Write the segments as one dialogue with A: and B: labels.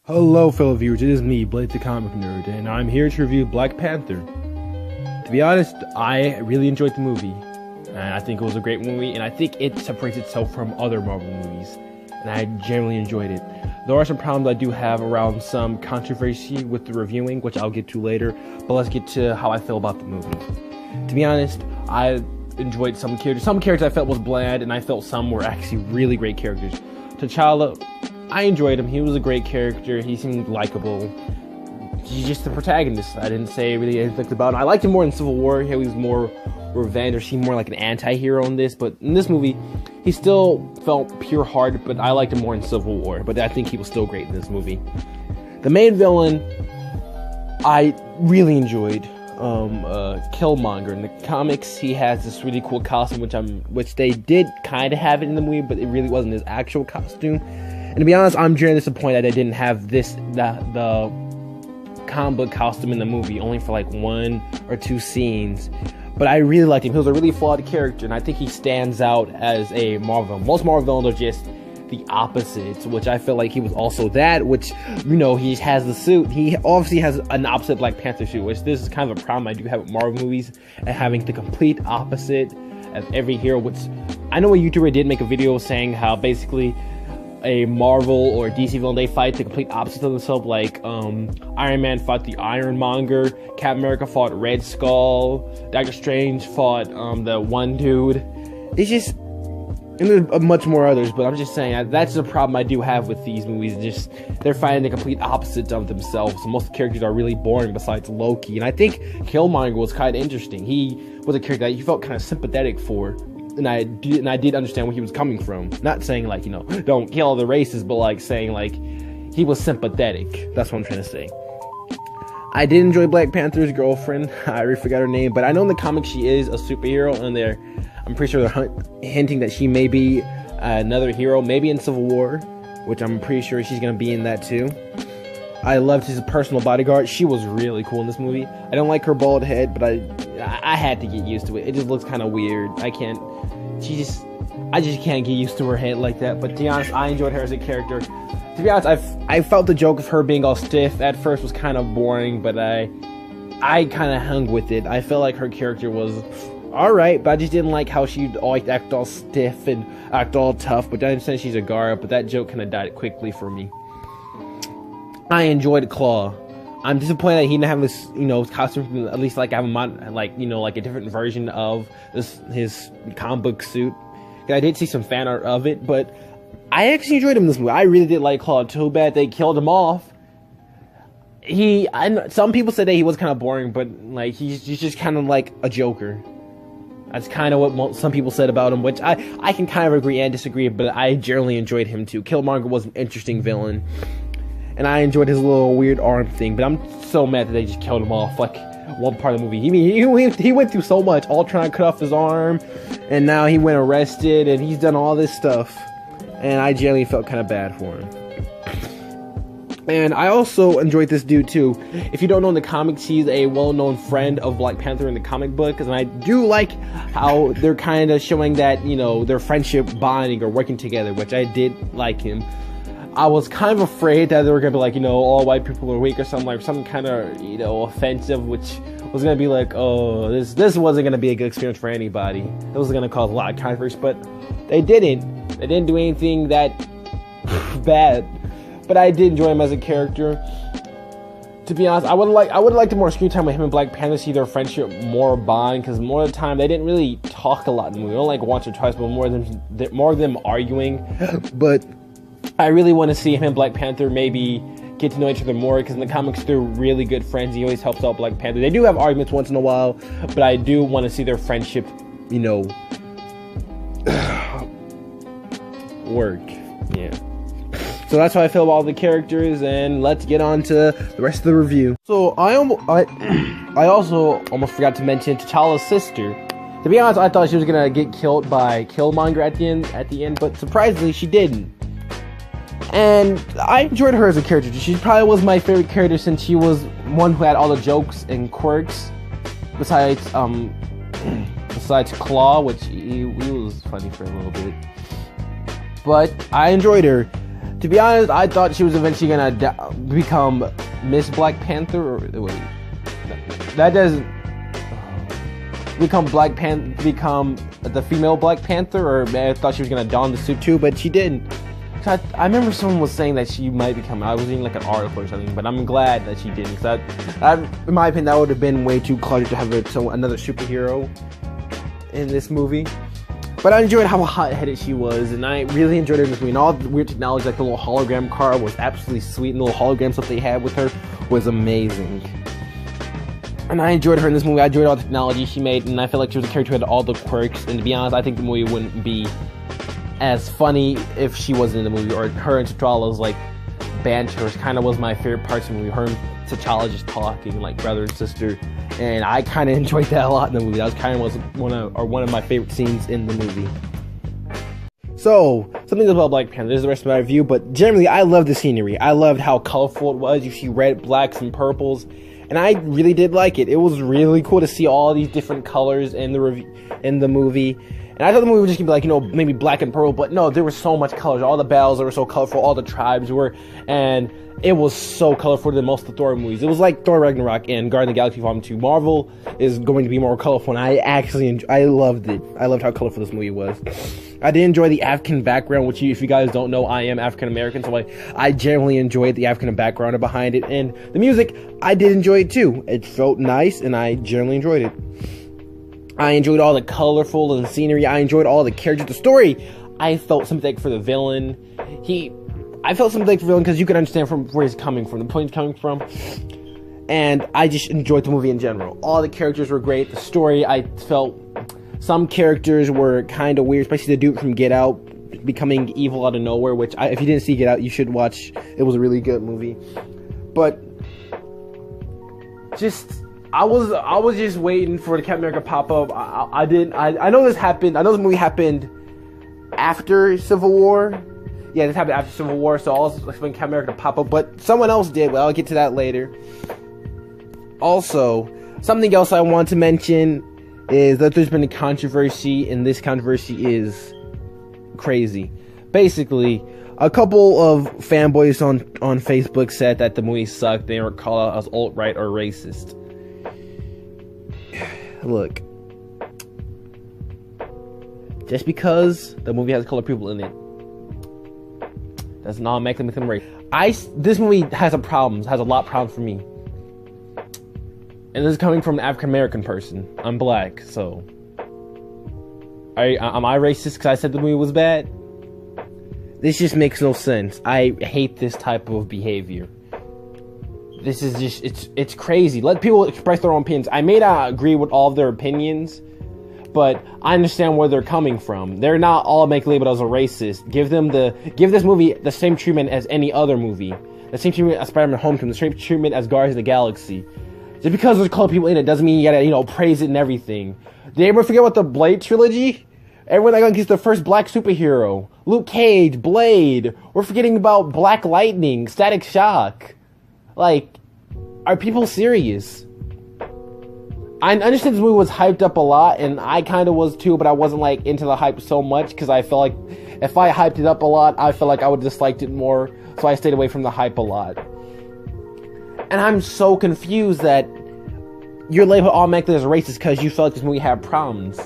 A: Hello fellow viewers, it is me, Blake the Comic Nerd, and I'm here to review Black Panther. To be honest, I really enjoyed the movie, and I think it was a great movie, and I think it separates itself from other Marvel movies, and I generally enjoyed it. There are some problems I do have around some controversy with the reviewing, which I'll get to later, but let's get to how I feel about the movie. To be honest, I enjoyed some characters. Some characters I felt was bland, and I felt some were actually really great characters. T'Challa, I enjoyed him. He was a great character. He seemed likable. He's just the protagonist. I didn't say really anything about him. I liked him more in Civil War. He was more revenge, or seemed more like an anti-hero in this. But in this movie, he still felt pure-hearted, but I liked him more in Civil War. But I think he was still great in this movie. The main villain, I really enjoyed. Killmonger. In the comics, he has this really cool costume, which they did kind of have it in the movie, but it really wasn't his actual costume. And to be honest, I'm generally disappointed that they didn't have the comic book costume in the movie, only for like 1 or 2 scenes. But I really liked him. He was a really flawed character, and I think he stands out as a Marvel villain. Most Marvel villains are just the opposites, which I feel like he was also that, which, you know, he has the suit. He obviously has an opposite Black Panther suit, which this is kind of a problem I do have with Marvel movies, and having the complete opposite of every hero, which I know a YouTuber did make a video saying how basically a Marvel or DC villain, they fight the complete opposite of themselves. Like Iron Man fought the Ironmonger, Captain America fought Red Skull, Doctor Strange fought the one dude. It's just, and there's much more others, but I'm just saying that's the problem I do have with these movies. Just they're fighting the complete opposites of themselves. So most characters are really boring besides Loki, and I think Killmonger was kind of interesting. He was a character that you felt kind of sympathetic for. And I did understand where he was coming from. Not saying like, you know, don't kill all the races, but like saying like he was sympathetic. That's what I'm trying to say. I did enjoy Black Panther's girlfriend. I already forgot her name, but I know in the comics she is a superhero, and I'm pretty sure they're hinting that she may be another hero, maybe in Civil War, which I'm pretty sure she's gonna be in that too. I loved his personal bodyguard. She was really cool in this movie. I don't like her bald head, but I had to get used to it. It just looks kind of weird. I just can't get used to her head like that. But to be honest, I enjoyed her as a character. To be honest, I felt the joke of her being all stiff at first was kind of boring, but I kind of hung with it. I felt like her character was alright, but I just didn't like how she'd always act all stiff and act all tough. But I understand she's a Gara, but that joke kind of died quickly for me. I enjoyed Claw. I'm disappointed that he didn't have this, you know, costume. At least like have like a different version of his comic book suit. I did see some fan art of it, but I actually enjoyed him in this movie. I really did like Claw. Too bad they killed him off. Some people said that he was kind of boring, but like he's just kind of like a Joker. That's kind of what some people said about him, which I can kind of agree and disagree, but I generally enjoyed him too. Killmonger was an interesting villain. And I enjoyed his little weird arm thing, but I'm so mad that they just killed him off, like, one part of the movie. He went through so much, all trying to cut off his arm, and now he went arrested, and he's done all this stuff, and I generally felt kind of bad for him. And I also enjoyed this dude, too. If you don't know in the comics, he's a well-known friend of Black Panther in the comic book, and I do like how they're kind of showing that, you know, their friendship bonding or working together, which I did like him. I was kind of afraid that they were gonna be like, you know, all white people are weak or something, like something kind of, you know, offensive, which was gonna be like, oh, this wasn't gonna be a good experience for anybody. It was gonna cause a lot of controversy, but they didn't. They didn't do anything that bad. But I did enjoy him as a character. To be honest, I would have liked more screen time with him and Black Panther, see their friendship more bond, because more of the time they didn't really talk a lot in the movie. I don't like once or twice, but more of them arguing. But I really want to see him and Black Panther maybe get to know each other more, because in the comics they're really good friends. He always helps out Black Panther. They do have arguments once in a while, but I do want to see their friendship, you know, work. Yeah. So that's how I feel about all the characters, and let's get on to the rest of the review. So I also almost forgot to mention T'Challa's sister. To be honest, I thought she was gonna get killed by Killmonger at the end, but surprisingly she didn't. And I enjoyed her as a character. She probably was my favorite character, since she was one who had all the jokes and quirks. Besides Claw, which he was funny for a little bit. But I enjoyed her. To be honest, I thought she was eventually gonna become Miss Black Panther. Or wait, that doesn't become become the female Black Panther. Or I thought she was gonna don the suit too, but she didn't. I remember someone was saying that she might become. I was reading like an article or something, but I'm glad that she didn't. Because in my opinion, that would have been way too cluttered to have another superhero in this movie. But I enjoyed how hot-headed she was, and I really enjoyed her in this movie. And all the weird technology, like the little hologram car, was absolutely sweet, and the little hologram stuff they had with her was amazing. And I enjoyed her in this movie. I enjoyed all the technology she made, and I feel like she was a character who had all the quirks. And to be honest, I think the movie wouldn't be as funny if she wasn't in the movie, or her and T'Challa's like banter kind of was my favorite parts of the movie. Her and T'Challa just talking like brother and sister, and I kind of enjoyed that a lot in the movie. That was kind of one of my favorite scenes in the movie. So, something about Black Panther. This is the rest of my review, but generally, I loved the scenery. I loved how colorful it was. You see red, blacks, and purples, and I really did like it. It was really cool to see all these different colors in the movie. And I thought the movie was just gonna be like, maybe black and purple, but no, there was so much colors. All the battles were so colorful, all the tribes were, and it was so colorful than most of the Thor movies. It was like Thor Ragnarok and Guardians of the Galaxy Volume 2. Marvel is going to be more colorful, and I loved it. I loved how colorful this movie was. I did enjoy the African background, which if you guys don't know, I am African American, so I generally enjoyed the African background behind it. And the music, I did enjoy it too. It felt nice, and I generally enjoyed it. I enjoyed all the colorful and the scenery. I enjoyed all the characters. The story, I felt sympathetic for the villain. I felt sympathetic for the villain because you can understand from where he's coming from, the point he's coming from. And I just enjoyed the movie in general. All the characters were great. The story, I felt some characters were kind of weird, especially the dude from Get Out becoming evil out of nowhere, which if you didn't see Get Out, you should watch. It was a really good movie. But I was just waiting for the Captain America pop up. I know this happened. I know this movie happened after Civil War. Yeah, this happened after Civil War, so I was expecting Captain America to pop up, but someone else did. Well, I'll get to that later. Also, something else I want to mention is that there's been a controversy, and this controversy is crazy. Basically, a couple of fanboys on Facebook said that the movie sucked. They were called us alt-right or racist. Look, just because the movie has colored people in it does not make them racist. This movie has a lot of problems for me. And this is coming from an African American person. I'm black, so am I racist because I said the movie was bad? This just makes no sense. I hate this type of behavior. This is just, it's crazy. Let people express their own opinions. I may not agree with all of their opinions, but I understand where they're coming from. They're not all labeled as a racist. Give this movie the same treatment as any other movie. The same treatment as Spider-Man Homecoming. The same treatment as Guardians of the Galaxy. Just because there's colored people in it doesn't mean you gotta, praise it and everything. Did you ever forget about the Blade trilogy? Everyone gets the first black superhero. Luke Cage, Blade. We're forgetting about Black Lightning, Static Shock. Like, are people serious? I understand this movie was hyped up a lot, and I kind of was too, but I wasn't into the hype so much, because I felt like if I hyped it up a lot, I felt like I would have disliked it more, so I stayed away from the hype a lot. And I'm so confused that you're labeled automatically as racist because you felt like this movie had problems.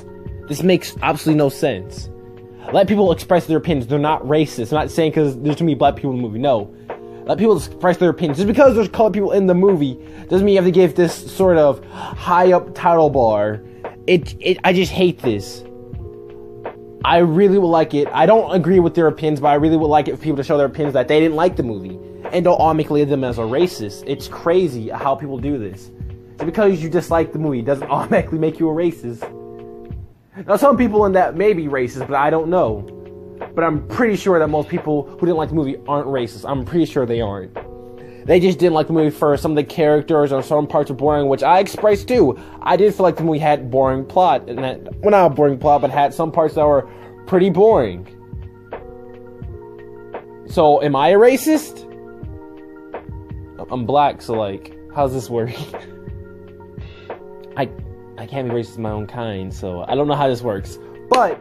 A: This makes absolutely no sense. Let people express their opinions. They're not racist. I'm not saying because there's too many black people in the movie. No. Let people express their opinions. Just because there's colored people in the movie doesn't mean you have to give this sort of high up title bar. I just hate this. I really would like it. I don't agree with their opinions, but I really would like it for people to show their opinions that they didn't like the movie and don't automatically label them as a racist. It's crazy how people do this. Just because you dislike the movie doesn't automatically make you a racist. Now, some people in that may be racist, but I don't know. But I'm pretty sure that most people who didn't like the movie aren't racist. I'm pretty sure they aren't. They just didn't like the movie for some of the characters or some parts were boring, which I expressed too. I did feel like the movie had boring plot, and well, not a boring plot, but had some parts that were pretty boring. So, am I a racist? I'm black, so how's this work? I can't be racist in my own kind, so I don't know how this works. But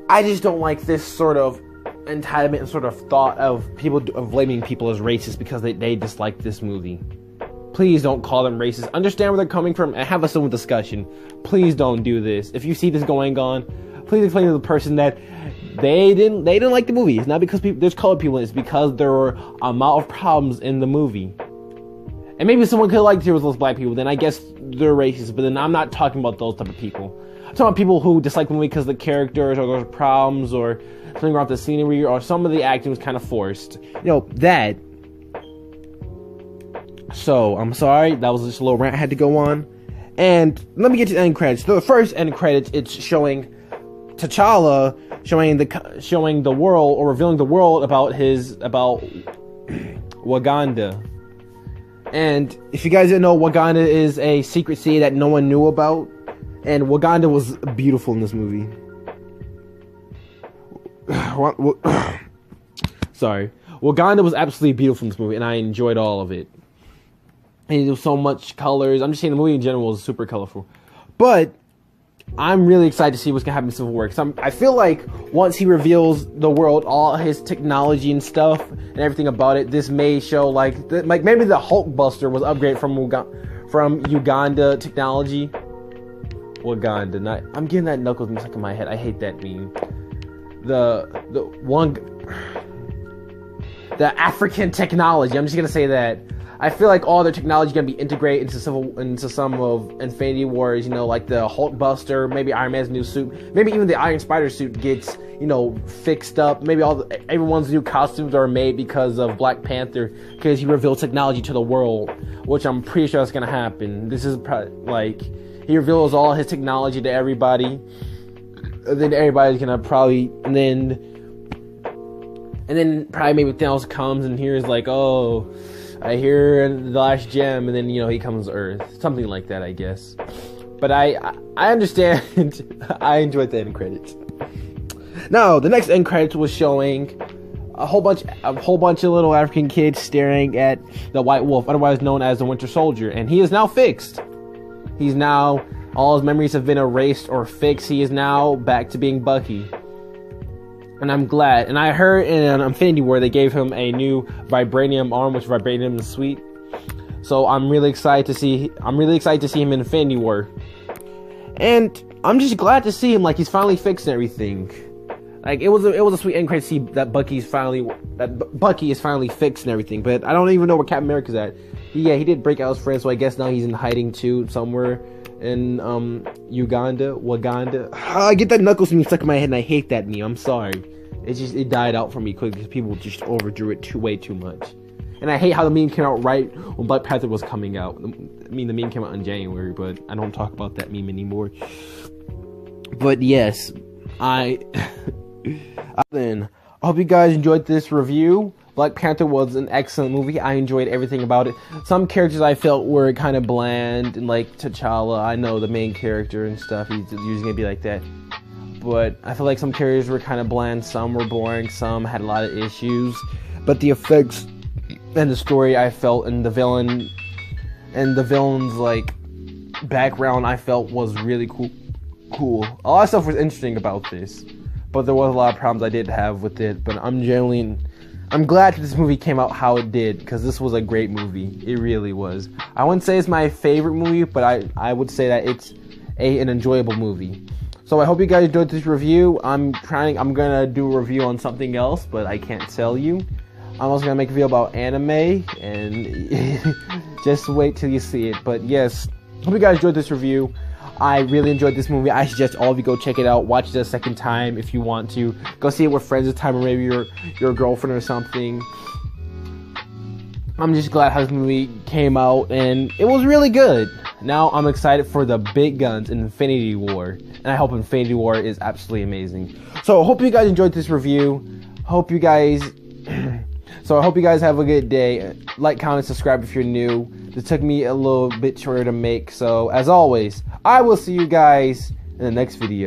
A: I just don't like this sort of entitlement and sort of thought of people of blaming people as racist because they dislike this movie. Please don't call them racist. Understand where they're coming from and have a civil discussion. Please don't do this. If you see this going on, please explain to the person that they didn't like the movie. It's not because there's colored people. It's because there were a amount of problems in the movie. And maybe someone could like there was those black people. Then I guess they're racist. But then I'm not talking about those type of people. I'm talking about people who dislike the movie because the characters or there's problems or something wrong with the scenery or some of the acting was kind of forced. That. So, I'm sorry, that was just a little rant I had to go on. And let me get to the end credits. The first end credits, it's showing T'Challa showing the world, or revealing the world about Wakanda. And if you guys didn't know, Wakanda is a secret city that no one knew about. And Wakanda was beautiful in this movie. Sorry. Wakanda was absolutely beautiful in this movie, and I enjoyed all of it. And there was so much colors. I'm just saying the movie in general was super colorful. But I'm really excited to see what's going to happen in Civil War. Because I feel like once he reveals the world, all his technology and stuff, and everything about it, this may show, like maybe the Hulkbuster was upgraded from Uganda technology. Wakanda. I'm getting that Knuckles stuck in my head. I hate that meme. The African technology. I'm just going to say that. I feel like all their technology is going to be integrated into some of Infinity Wars, like the Hulkbuster, maybe Iron Man's new suit, maybe even the Iron Spider suit gets, fixed up. Maybe everyone's new costumes are made because of Black Panther, because he revealed technology to the world, which I'm pretty sure is going to happen. This is he reveals all his technology to everybody, and then everybody's going to probably, and then probably maybe Thanos comes and here's like, oh, I hear the last gem, and then he comes to Earth, something like that, I guess. But I understand. I enjoyed the end credits. Now the next end credits was showing a whole bunch of little African kids staring at the White Wolf, otherwise known as the Winter Soldier, and he is now fixed. He's now, all his memories have been erased or fixed. He is now back to being Bucky. And I'm glad. And I heard in Infinity War they gave him a new vibranium arm, which vibranium is sweet. So I'm really excited to see him in Infinity War. And I'm just glad to see him, he's finally fixed and everything. It was a sweet end credit to see that Bucky is finally fixed and everything. But I don't even know where Captain America's at. He did break out his friend, so I guess now he's in hiding too somewhere in Wakanda. I get that Knuckles meme stuck in my head, and I hate that meme. I'm sorry. It died out for me quick because people just overdrew it way too much. And I hate how the meme came out right when Black Panther was coming out. The meme came out in January, but I don't talk about that meme anymore. But yes, then I hope you guys enjoyed this review. Black Panther was an excellent movie. I enjoyed everything about it. Some characters I felt were kind of bland, and like T'Challa, I know the main character and stuff, he's usually gonna be like that. But I feel like some characters were kind of bland, some were boring, some had a lot of issues. But the effects and the story I felt, and the villain's background I felt was really cool. A lot of stuff was interesting about this, but there was a lot of problems I did have with it. But I'm glad that this movie came out how it did, because this was a great movie. It really was. I wouldn't say it's my favorite movie, but I would say that it's an enjoyable movie. So I hope you guys enjoyed this review. I'm gonna do a review on something else, but I can't tell you. I'm also gonna make a video about anime, and just wait till you see it. But yes, hope you guys enjoyed this review. I really enjoyed this movie. I suggest all of you go check it out. Watch it a second time if you want to. Go see it with friends this time, or maybe your girlfriend or something. I'm just glad how this movie came out, and it was really good. Now I'm excited for the big guns in Infinity War, and I hope Infinity War is absolutely amazing. So I hope you guys enjoyed this review. I hope you guys have a good day. Like, comment, subscribe if you're new. This took me a little bit shorter to make, so as always, I will see you guys in the next video.